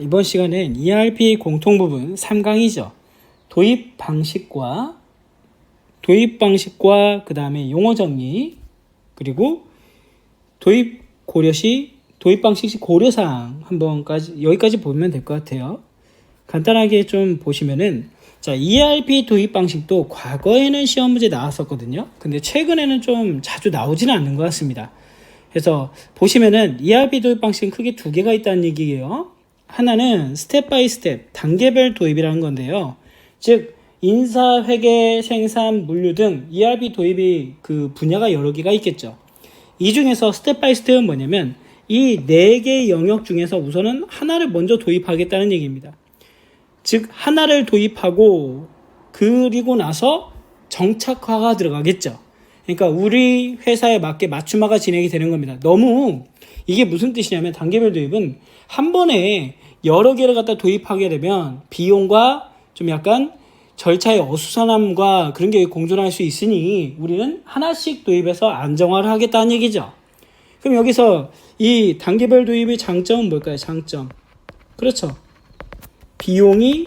이번 시간은 ERP 공통부분 3강이죠. 도입 방식과 그 다음에 용어 정리, 그리고 도입 방식 시 고려사항 여기까지 보면 될 것 같아요. 간단하게 좀 보시면은, 자, ERP 도입 방식도 과거에는 시험 문제 나왔었거든요. 근데 최근에는 좀 자주 나오지는 않는 것 같습니다. 그래서 보시면은 ERP 도입 방식은 크게 두 개가 있다는 얘기예요. 하나는 스텝 바이 스텝, 단계별 도입이라는 건데요. 즉, 인사, 회계, 생산, 물류 등 ERP 도입이 그 분야가 여러 개가 있겠죠. 이 중에서 스텝 바이 스텝은 뭐냐면 이 네 개의 영역 중에서 우선은 하나를 먼저 도입하겠다는 얘기입니다. 즉, 하나를 도입하고 그리고 나서 정착화가 들어가겠죠. 그러니까 우리 회사에 맞게 맞춤화가 진행이 되는 겁니다. 너무 이게 무슨 뜻이냐면 단계별 도입은 한 번에 여러 개를 갖다 도입하게 되면 비용과 좀 약간 절차의 어수선함과 그런 게 공존할 수 있으니 우리는 하나씩 도입해서 안정화를 하겠다는 얘기죠. 그럼 여기서 이 단계별 도입의 장점은 뭘까요? 장점. 그렇죠. 비용이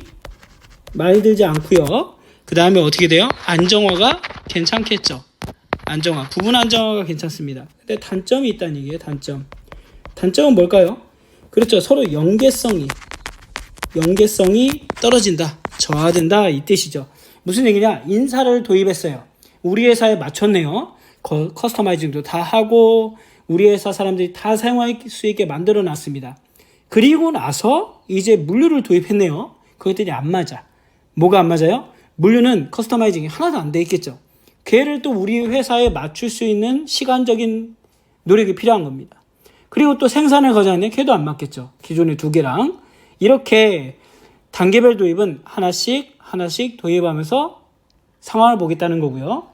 많이 들지 않고요. 그 다음에 어떻게 돼요? 안정화가 괜찮겠죠. 부분 안정화가 괜찮습니다. 근데 단점이 있다는 얘기예요. 단점은 뭘까요? 그렇죠. 서로 연계성이 떨어진다, 저하된다 이 뜻이죠. 무슨 얘기냐? 인사를 도입했어요. 우리 회사에 맞췄네요. 커스터마이징도 다 하고 우리 회사 사람들이 다 사용할 수 있게 만들어 놨습니다. 그리고 나서 이제 물류를 도입했네요. 그것들이 안 맞아. 뭐가 안 맞아요? 물류는 커스터마이징이 하나도 안 돼 있겠죠. 걔를 또 우리 회사에 맞출 수 있는 시간적인 노력이 필요한 겁니다. 그리고 또 생산을 거자는데 걔도 안 맞겠죠. 기존의 두 개랑. 이렇게 단계별 도입은 하나씩 도입하면서 상황을 보겠다는 거고요.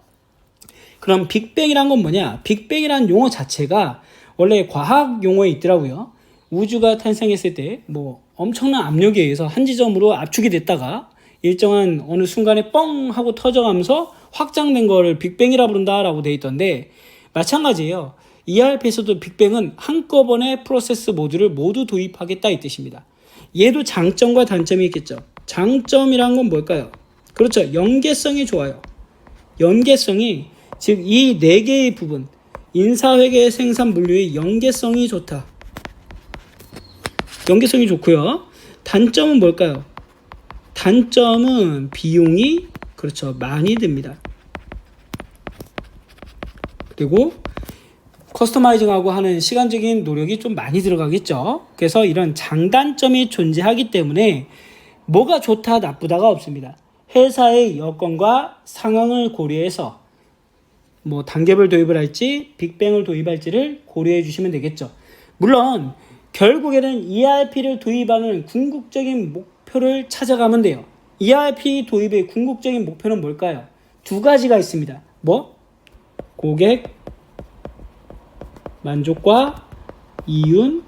그럼 빅뱅이란 건 뭐냐? 빅뱅이란 용어 자체가 원래 과학 용어에 있더라고요. 우주가 탄생했을 때 뭐 엄청난 압력에 의해서 한 지점으로 압축이 됐다가 일정한 어느 순간에 뻥 하고 터져가면서 확장된 거를 빅뱅이라 부른다라고 돼 있던데 마찬가지예요. ERP에서도 빅뱅은 한꺼번에 프로세스 모듈을 모두 도입하겠다 이 뜻입니다. 얘도 장점과 단점이 있겠죠. 장점이란 건 뭘까요? 그렇죠. 연계성이 좋아요. 연계성이 즉 이 네 개의 부분 인사, 회계, 생산, 물류의 연계성이 좋다. 연계성이 좋고요. 단점은 뭘까요? 단점은 비용이 그렇죠. 많이 듭니다. 그리고 커스터마이징하고 하는 시간적인 노력이 좀 많이 들어가겠죠. 그래서 이런 장단점이 존재하기 때문에 뭐가 좋다 나쁘다가 없습니다. 회사의 여건과 상황을 고려해서 뭐 단계별 도입을 할지 빅뱅을 도입할지를 고려해 주시면 되겠죠. 물론 결국에는 ERP를 도입하는 궁극적인 목표를 찾아가면 돼요. ERP 도입의 궁극적인 목표는 뭘까요? 두 가지가 있습니다. 뭐? 고객 만족과 이윤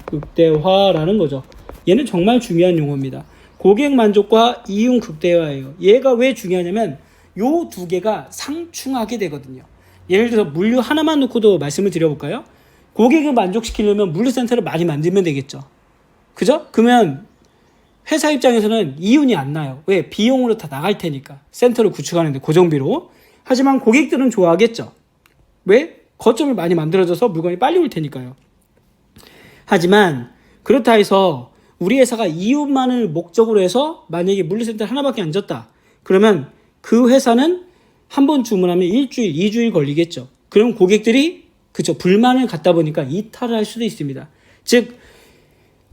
극대화라는 거죠. 얘는 정말 중요한 용어입니다. 고객 만족과 이윤 극대화예요. 얘가 왜 중요하냐면 요 두 개가 상충하게 되거든요. 예를 들어 물류 하나만 놓고도 말씀을 드려볼까요? 고객을 만족시키려면 물류센터를 많이 만들면 되겠죠. 그죠? 그러면 회사 입장에서는 이윤이 안 나요. 왜? 비용으로 다 나갈 테니까. 센터를 구축하는데 고정비로. 하지만 고객들은 좋아하겠죠. 왜? 거점을 많이 만들어져서 물건이 빨리 올 테니까요. 하지만 그렇다 해서 우리 회사가 이윤만을 목적으로 해서 만약에 물류센터 하나밖에 안 졌다. 그러면 그 회사는 한 번 주문하면 일주일, 2주일 걸리겠죠. 그럼 고객들이 그쵸 불만을 갖다 보니까 이탈을 할 수도 있습니다. 즉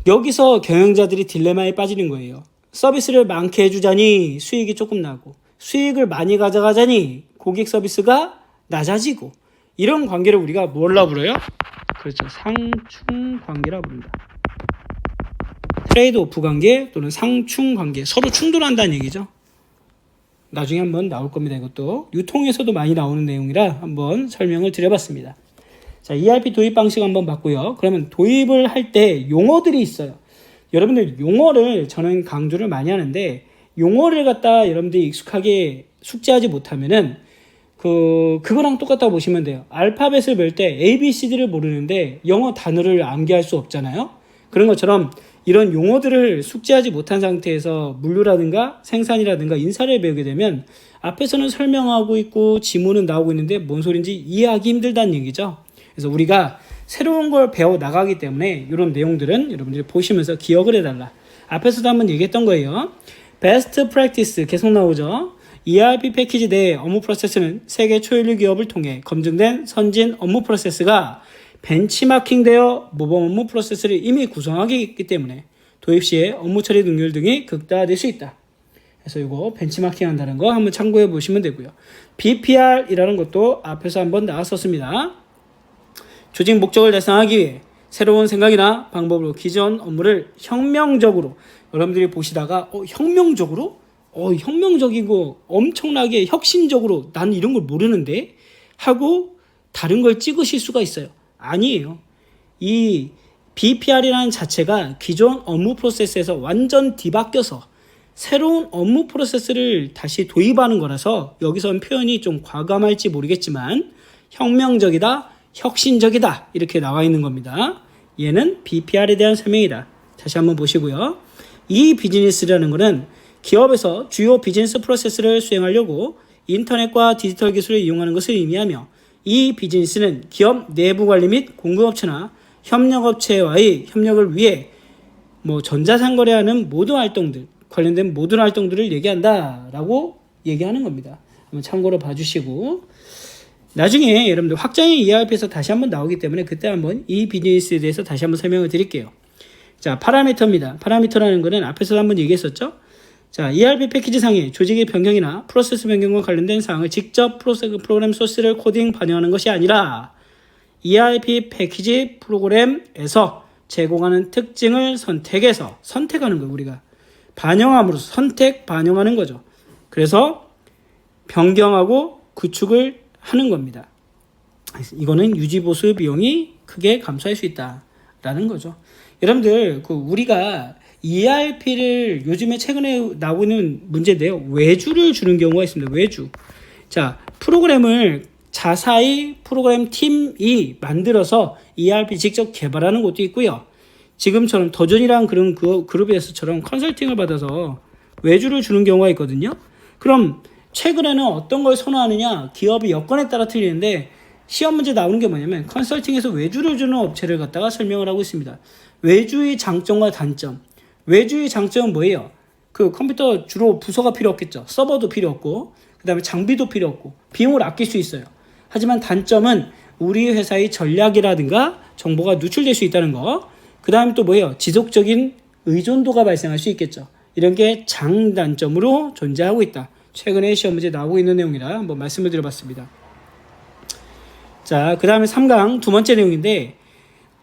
여기서 경영자들이 딜레마에 빠지는 거예요. 서비스를 많게 해주자니 수익이 조금 나고 수익을 많이 가져가자니 고객 서비스가 낮아지고 이런 관계를 우리가 뭘라 불러요? 그렇죠. 상충 관계라 부릅니다. 트레이드 오프 관계 또는 상충 관계 서로 충돌한다는 얘기죠. 나중에 한번 나올 겁니다. 이것도 유통에서도 많이 나오는 내용이라 한번 설명을 드려봤습니다. 자, ERP 도입 방식 한번 봤고요. 그러면 도입을 할 때 용어들이 있어요. 여러분들 용어를 저는 강조를 많이 하는데 용어를 갖다 여러분들이 익숙하게 숙지하지 못하면은 그거랑 똑같다고 보시면 돼요. 알파벳을 볼 때 A, B, C, D를 모르는데 영어 단어를 암기할 수 없잖아요. 그런 것처럼 이런 용어들을 숙지하지 못한 상태에서 물류라든가 생산이라든가 인사를 배우게 되면 앞에서는 설명하고 있고 지문은 나오고 있는데 뭔 소린지 이해하기 힘들다는 얘기죠. 그래서 우리가 새로운 걸 배워 나가기 때문에 이런 내용들은 여러분들이 보시면서 기억을 해달라. 앞에서도 한번 얘기했던 거예요. Best Practice 계속 나오죠. ERP 패키지 내 업무 프로세스는 세계 초일류 기업을 통해 검증된 선진 업무 프로세스가 벤치마킹되어 모범 업무 프로세스를 이미 구성하게 있기 때문에 도입 시에 업무 처리 능률 등이 극대화될 수 있다. 그래서 이거 벤치마킹 한다는 거 한번 참고해 보시면 되고요. BPR이라는 것도 앞에서 한번 나왔었습니다. 조직 목적을 달성하기 위해 새로운 생각이나 방법으로 기존 업무를 혁명적으로 여러분들이 보시다가 혁명적이고 엄청나게 혁신적으로 나는 이런 걸 모르는데 하고 다른 걸 찍으실 수가 있어요. 아니에요. 이 BPR이라는 자체가 기존 업무 프로세스에서 완전 뒤바뀌어서 새로운 업무 프로세스를 다시 도입하는 거라서 여기서는 표현이 좀 과감할지 모르겠지만 혁명적이다, 혁신적이다 이렇게 나와 있는 겁니다. 얘는 BPR에 대한 설명이다. 다시 한번 보시고요. 이 비즈니스라는 것은 기업에서 주요 비즈니스 프로세스를 수행하려고 인터넷과 디지털 기술을 이용하는 것을 의미하며 이 비즈니스는 기업 내부 관리 및 공급업체나 협력업체와의 협력을 위해 전자상거래하는 모든 활동들, 관련된 모든 활동들을 얘기한다라고 얘기하는 겁니다. 한번 참고로 봐주시고 나중에 여러분들 확장의 ERP에서 다시 한번 나오기 때문에 그때 한번 이 비즈니스에 대해서 다시 한번 설명을 드릴게요. 자, 파라미터입니다. 파라미터라는 거는 앞에서 한번 얘기했었죠. 자, ERP 패키지 상에 조직의 변경이나 프로세스 변경과 관련된 사항을 직접 프로그램 소스를 코딩 반영하는 것이 아니라 ERP 패키지 프로그램에서 제공하는 특징을 선택하는 거예요. 우리가 반영함으로써 반영하는 거죠. 그래서 변경하고 구축을 하는 겁니다. 이거는 유지보수 비용이 크게 감소할 수 있다라는 거죠. 여러분들 우리가 ERP를 요즘에 최근에 나오고 있는 문제인데요. 외주를 주는 경우가 있습니다. 외주. 자, 프로그램을 자사의 프로그램 팀이 만들어서 ERP 직접 개발하는 곳도 있고요. 지금처럼 더전이랑 그런 그룹에서처럼 컨설팅을 받아서 외주를 주는 경우가 있거든요. 그럼 최근에는 어떤 걸 선호하느냐? 기업의 여건에 따라 틀리는데 시험 문제 나오는 게 뭐냐면 컨설팅에서 외주를 주는 업체를 갖다가 설명을 하고 있습니다. 외주의 장점과 단점. 외주의 장점은 뭐예요? 컴퓨터 주로 부서가 필요 없겠죠. 서버도 필요 없고 그 다음에 장비도 필요 없고 비용을 아낄 수 있어요. 하지만 단점은 우리 회사의 전략이라든가 정보가 누출될 수 있다는 거. 그 다음에 또 뭐예요? 지속적인 의존도가 발생할 수 있겠죠. 이런 게 장단점으로 존재하고 있다. 최근에 시험 문제 나오고 있는 내용이라 한번 말씀을 드려봤습니다. 자, 그 다음에 3강 두 번째 내용인데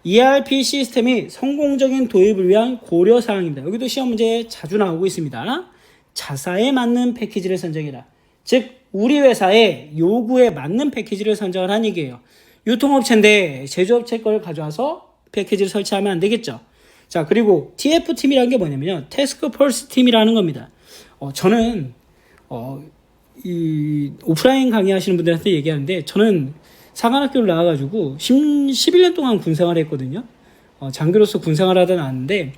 ERP 시스템이 성공적인 도입을 위한 고려사항입니다. 여기도 시험 문제에 자주 나오고 있습니다. 자사에 맞는 패키지를 선정해라. 즉 우리 회사의 요구에 맞는 패키지를 선정을 한 얘기예요. 유통업체인데 제조업체 걸 가져와서 패키지를 설치하면 안 되겠죠. 자, 그리고 TF팀이라는 게 뭐냐면요. 태스크 폴스 팀이라는 겁니다. 저는 이 오프라인 강의하시는 분들한테 얘기하는데 저는 사관학교를 나와가지고 11년 동안 군생활을 했거든요. 장교로서 군생활을 하다 나왔는데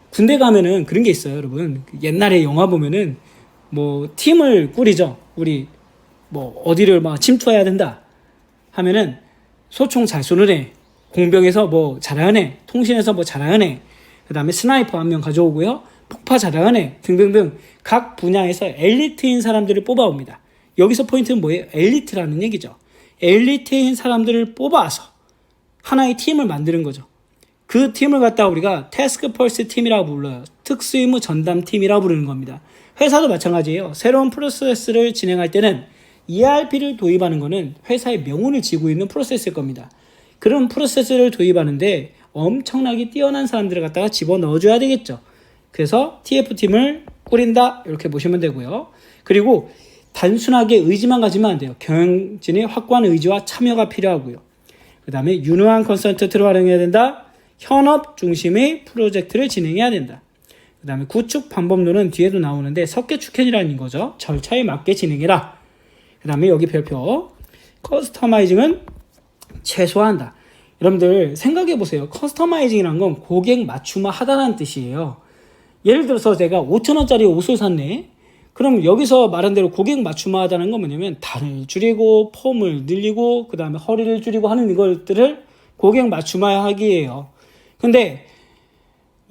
군대 가면은 그런 게 있어요, 여러분. 옛날에 영화 보면은 팀을 꾸리죠. 우리 어디를 침투해야 된다 하면은 소총 잘 쏘는 애, 공병에서 잘하는 애, 통신에서 잘하는 애, 그 다음에 스나이퍼 한 명 가져오고요. 폭파 잘하는 애 등등등 각 분야에서 엘리트인 사람들을 뽑아옵니다. 여기서 포인트는 뭐예요? 엘리트라는 얘기죠. 엘리트인 사람들을 뽑아서 하나의 팀을 만드는 거죠. 그 팀을 갖다가 우리가 태스크 펄스 팀이라고 불러요. 특수임무 전담 팀이라고 부르는 겁니다. 회사도 마찬가지예요. 새로운 프로세스를 진행할 때는 ERP를 도입하는 거는 회사의 명운을 지고 있는 프로세스일 겁니다. 그런 프로세스를 도입하는데 엄청나게 뛰어난 사람들을 갖다가 집어넣어줘야 되겠죠. 그래서 TF팀을 꾸린다 이렇게 보시면 되고요. 그리고 단순하게 의지만 가지면 안 돼요. 경영진의 확고한 의지와 참여가 필요하고요. 그 다음에 유능한 컨설턴트를 활용해야 된다. 현업 중심의 프로젝트를 진행해야 된다. 그 다음에 구축 방법론은 뒤에도 나오는데 석계축현이라는 거죠. 절차에 맞게 진행해라. 그 다음에 여기 별표 커스터마이징은 최소화한다. 여러분들 생각해 보세요. 커스터마이징이란 건 고객 맞춤화 하다라는 뜻이에요. 예를 들어서 제가 5,000원짜리 옷을 샀네. 그럼 여기서 말한 대로 고객 맞춤화 하다는 건 뭐냐면 단을 줄이고 폼을 늘리고 그 다음에 허리를 줄이고 하는 이것들을 고객 맞춤화 하기예요. 근데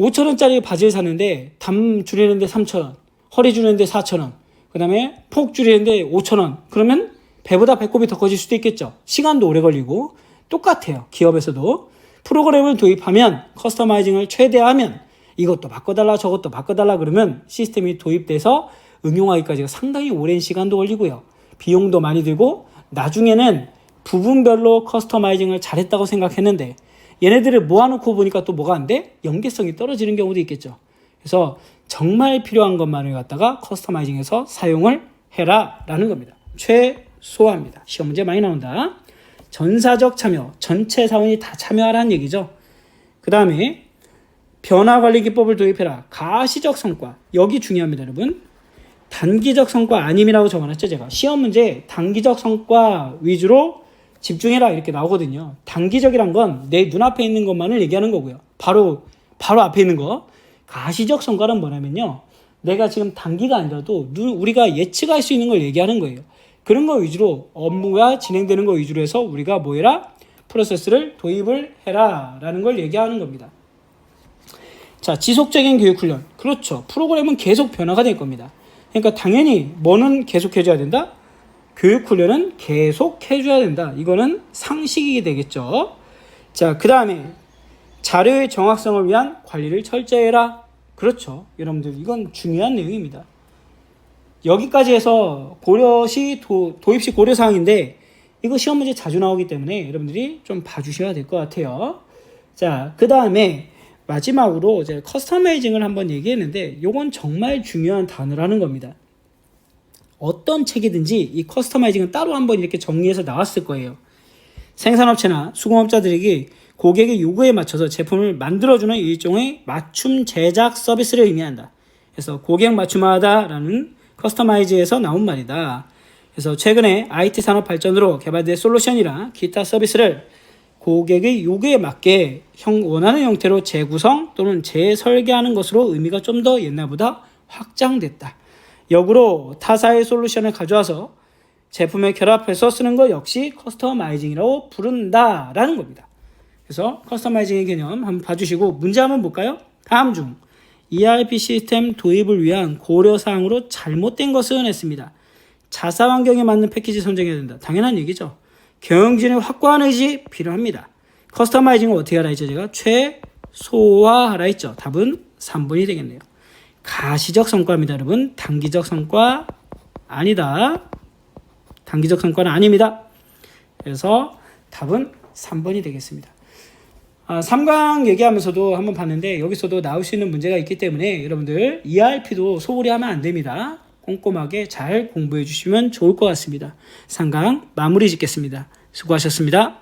5,000원짜리 바지를 샀는데 담 줄이는데 3,000원, 허리 줄이는데 4,000원, 그 다음에 폭 줄이는데 5,000원. 그러면 배보다 배꼽이 더 커질 수도 있겠죠. 시간도 오래 걸리고 똑같아요. 기업에서도 프로그램을 도입하면 커스터마이징을 최대화하면 이것도 바꿔달라 저것도 바꿔달라 그러면 시스템이 도입돼서 응용하기까지가 상당히 오랜 시간도 걸리고요. 비용도 많이 들고 나중에는 부분별로 커스터마이징을 잘했다고 생각했는데 얘네들을 모아놓고 보니까 또 뭐가 안 돼? 연계성이 떨어지는 경우도 있겠죠. 그래서 정말 필요한 것만을 갖다가 커스터마이징해서 사용을 해라 라는 겁니다. 최소화입니다. 시험 문제 많이 나온다. 전사적 참여, 전체 사원이 다 참여하라는 얘기죠. 그 다음에 변화관리 기법을 도입해라. 가시적 성과, 여기 중요합니다 여러분. 단기적 성과 아님이라고 적어놨죠 제가. 시험 문제 단기적 성과 위주로 집중해라 이렇게 나오거든요. 단기적이란 건 내 눈앞에 있는 것만을 얘기하는 거고요. 바로 앞에 있는 거. 가시적 성과는 뭐냐면요, 내가 지금 단기가 아니라도 우리가 예측할 수 있는 걸 얘기하는 거예요. 그런 거 위주로 업무가 진행되는 거 위주로 해서 우리가 뭐 해라? 프로세스를 도입을 해라 라는 걸 얘기하는 겁니다. 자, 지속적인 교육 훈련. 그렇죠. 프로그램은 계속 변화가 될 겁니다. 그러니까 당연히 뭐는 계속 해줘야 된다? 교육 훈련은 계속 해줘야 된다. 이거는 상식이 되겠죠. 자, 그 다음에 자료의 정확성을 위한 관리를 철저히 해라. 그렇죠. 여러분들 이건 중요한 내용입니다. 여기까지 해서 고려시 도입시 고려사항인데 이거 시험 문제 자주 나오기 때문에 여러분들이 좀 봐주셔야 될 것 같아요. 자, 그 다음에 마지막으로 이제 커스터마이징을 한번 얘기했는데 요건 정말 중요한 단어라는 겁니다. 어떤 책이든지 이 커스터마이징은 따로 한번 이렇게 정리해서 나왔을 거예요. 생산업체나 수공업자들에게 고객의 요구에 맞춰서 제품을 만들어주는 일종의 맞춤 제작 서비스를 의미한다. 그래서 고객 맞춤화하다라는 커스터마이즈에서 나온 말이다. 그래서 최근에 IT 산업 발전으로 개발된 솔루션이나 기타 서비스를 고객의 요구에 맞게 원하는 형태로 재구성 또는 재설계하는 것으로 의미가 좀 더 옛날보다 확장됐다. 역으로 타사의 솔루션을 가져와서 제품에 결합해서 쓰는 것 역시 커스터마이징이라고 부른다라는 겁니다. 그래서 커스터마이징의 개념 한번 봐주시고 문제 한번 볼까요? 다음 중 ERP 시스템 도입을 위한 고려사항으로 잘못된 것은 했습니다. 자사 환경에 맞는 패키지 선정해야 된다. 당연한 얘기죠. 경영진의 확고한 의지 필요합니다. 커스터마이징을 어떻게 하라 했죠? 제가 최소화하라 했죠. 답은 3번이 되겠네요. 가시적 성과입니다. 여러분. 단기적 성과 아니다. 단기적 성과는 아닙니다. 그래서 답은 3번이 되겠습니다. 3강 얘기하면서도 한번 봤는데 여기서도 나올 수 있는 문제가 있기 때문에 여러분들 ERP도 소홀히 하면 안 됩니다. 꼼꼼하게 잘 공부해 주시면 좋을 것 같습니다. 3강 마무리 짓겠습니다. 수고하셨습니다.